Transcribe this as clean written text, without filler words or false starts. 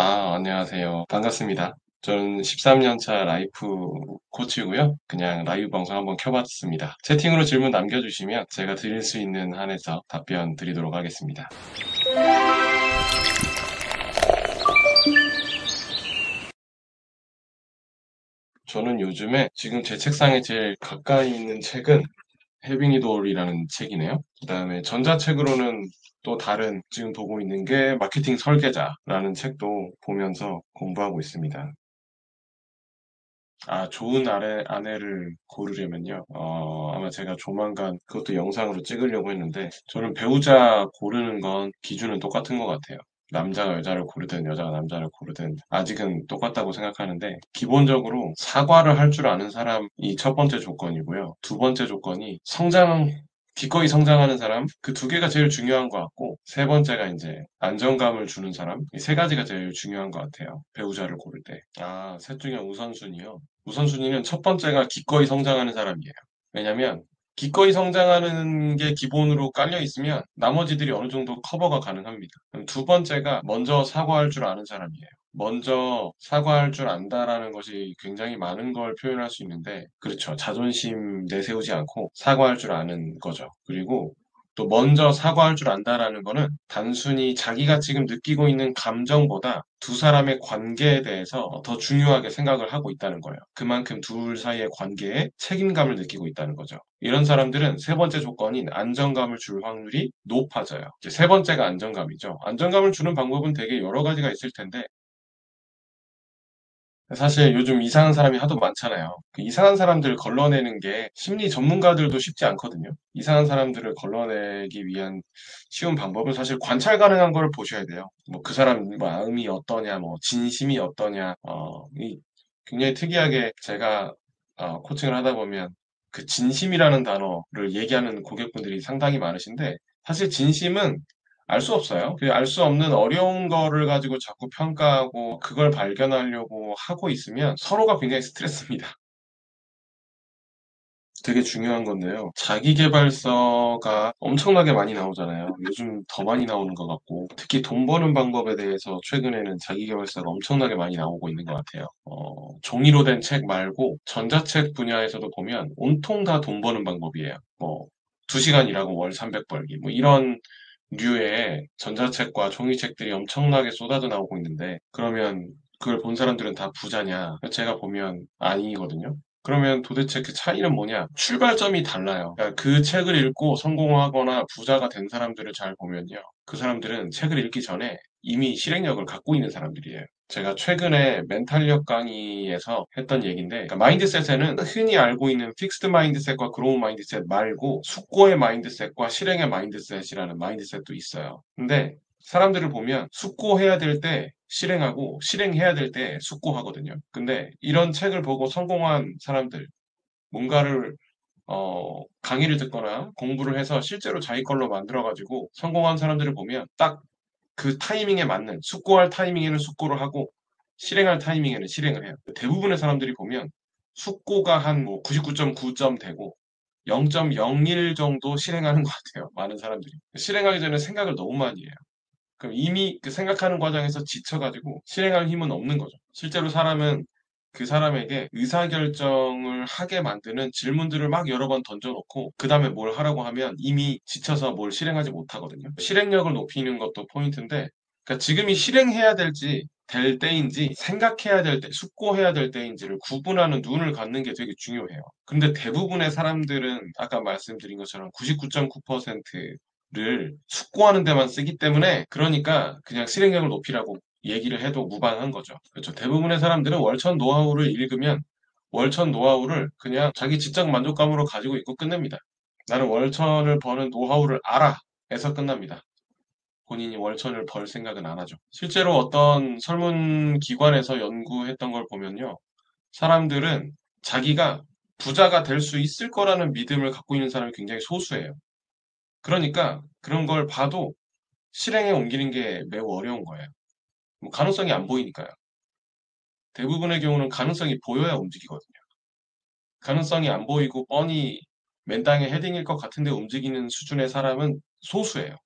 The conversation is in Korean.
안녕하세요. 반갑습니다. 저는 13년 차 라이프 코치고요. 그냥 라이브 방송 한번 켜봤습니다. 채팅으로 질문 남겨주시면 제가 드릴 수 있는 한에서 답변 드리도록 하겠습니다. 저는 요즘에 지금 제 책상에 제일 가까이 있는 책은 해빙이돌이라는 책이네요. 그다음에 전자책으로는 또 다른 지금 보고 있는 게 마케팅 설계자라는 책도 보면서 공부하고 있습니다. 좋은 아내를 고르려면요. 아마 제가 조만간 그것도 영상으로 찍으려고 했는데, 저는 배우자 고르는 건 기준은 똑같은 것 같아요. 남자가 여자를 고르든 여자가 남자를 고르든 아직은 똑같다고 생각하는데, 기본적으로 사과를 할 줄 아는 사람이 첫 번째 조건이고요. 두 번째 조건이 기꺼이 성장하는 사람, 그 두 개가 제일 중요한 것 같고, 세 번째가 이제 안정감을 주는 사람, 이 세 가지가 제일 중요한 것 같아요. 배우자를 고를 때. 셋 중에 우선순위요. 우선순위는 첫 번째가 기꺼이 성장하는 사람이에요. 왜냐면 기꺼이 성장하는 게 기본으로 깔려 있으면 나머지들이 어느 정도 커버가 가능합니다. 그럼 두 번째가 먼저 사과할 줄 아는 사람이에요. 먼저 사과할 줄 안다라는 것이 굉장히 많은 걸 표현할 수 있는데, 그렇죠. 자존심 내세우지 않고 사과할 줄 아는 거죠. 그리고 또 먼저 사과할 줄 안다라는 거는 단순히 자기가 지금 느끼고 있는 감정보다 두 사람의 관계에 대해서 더 중요하게 생각을 하고 있다는 거예요. 그만큼 둘 사이의 관계에 책임감을 느끼고 있다는 거죠. 이런 사람들은 세 번째 조건인 안정감을 줄 확률이 높아져요. 이제 세 번째가 안정감이죠. 안정감을 주는 방법은 되게 여러 가지가 있을 텐데, 사실 요즘 이상한 사람이 하도 많잖아요. 그 이상한 사람들 걸러내는 게 심리 전문가들도 쉽지 않거든요. 이상한 사람들을 걸러내기 위한 쉬운 방법은 사실 관찰 가능한 걸 보셔야 돼요. 뭐 그 사람 마음이 어떠냐, 뭐 진심이 어떠냐, 굉장히 특이하게 제가 코칭을 하다 보면 그 진심이라는 단어를 얘기하는 고객분들이 상당히 많으신데, 사실 진심은 알 수 없어요. 그 알 수 없는 어려운 거를 가지고 자꾸 평가하고 그걸 발견하려고 하고 있으면 서로가 굉장히 스트레스입니다. 되게 중요한 건데요. 자기계발서가 엄청나게 많이 나오잖아요. 요즘 더 많이 나오는 것 같고, 특히 돈 버는 방법에 대해서 최근에는 자기계발서가 엄청나게 많이 나오고 있는 것 같아요. 종이로 된 책 말고 전자책 분야에서도 보면 온통 다 돈 버는 방법이에요. 뭐, 2시간 일하고 월 300 벌기. 뭐 이런 류의 전자책과 종이책들이 엄청나게 쏟아져 나오고 있는데, 그러면 그걸 본 사람들은 다 부자냐? 제가 보면 아니거든요. 그러면 도대체 그 차이는 뭐냐? 출발점이 달라요. 그러니까 그 책을 읽고 성공하거나 부자가 된 사람들을 잘 보면요. 그 사람들은 책을 읽기 전에 이미 실행력을 갖고 있는 사람들이에요. 제가 최근에 멘탈력 강의에서 했던 얘기인데, 그러니까 마인드셋에는 흔히 알고 있는 픽스드 마인드셋과 그로우 마인드셋 말고 숙고의 마인드셋과 실행의 마인드셋이라는 마인드셋도 있어요. 근데 사람들을 보면 숙고해야 될 때 실행하고 실행해야 될 때 숙고하거든요. 근데 이런 책을 보고 성공한 사람들, 뭔가를 강의를 듣거나 공부를 해서 실제로 자기 걸로 만들어가지고 성공한 사람들을 보면 딱 그 타이밍에 맞는 숙고할 타이밍에는 숙고를 하고 실행할 타이밍에는 실행을 해요. 대부분의 사람들이 보면 숙고가 한 뭐 99.9점 되고 0.01 정도 실행하는 것 같아요. 많은 사람들이. 실행하기 전에 생각을 너무 많이 해요. 그럼 이미 그 생각하는 과정에서 지쳐가지고 실행할 힘은 없는 거죠. 실제로 사람은 그 사람에게 의사결정을 하게 만드는 질문들을 막 여러 번 던져놓고 그 다음에 뭘 하라고 하면 이미 지쳐서 뭘 실행하지 못하거든요. 실행력을 높이는 것도 포인트인데, 그러니까 지금이 실행해야 될 때인지 생각해야 될 때, 숙고해야 될 때인지를 구분하는 눈을 갖는 게 되게 중요해요. 근데 대부분의 사람들은 아까 말씀드린 것처럼 99.9%를 숙고하는 데만 쓰기 때문에, 그러니까 그냥 실행력을 높이라고 얘기를 해도 무방한 거죠. 그렇죠. 대부분의 사람들은 월천 노하우를 읽으면 월천 노하우를 그냥 자기 지적 만족감으로 가지고 있고 끝냅니다. 나는 월천을 버는 노하우를 알아. 에서 끝납니다. 본인이 월천을 벌 생각은 안 하죠. 실제로 어떤 설문 기관에서 연구했던 걸 보면요. 사람들은 자기가 부자가 될 수 있을 거라는 믿음을 갖고 있는 사람이 굉장히 소수예요. 그러니까 그런 걸 봐도 실행에 옮기는 게 매우 어려운 거예요. 뭐 가능성이 안 보이니까요. 대부분의 경우는 가능성이 보여야 움직이거든요. 가능성이 안 보이고 뻔히 맨 땅에 헤딩일 것 같은데 움직이는 수준의 사람은 소수예요.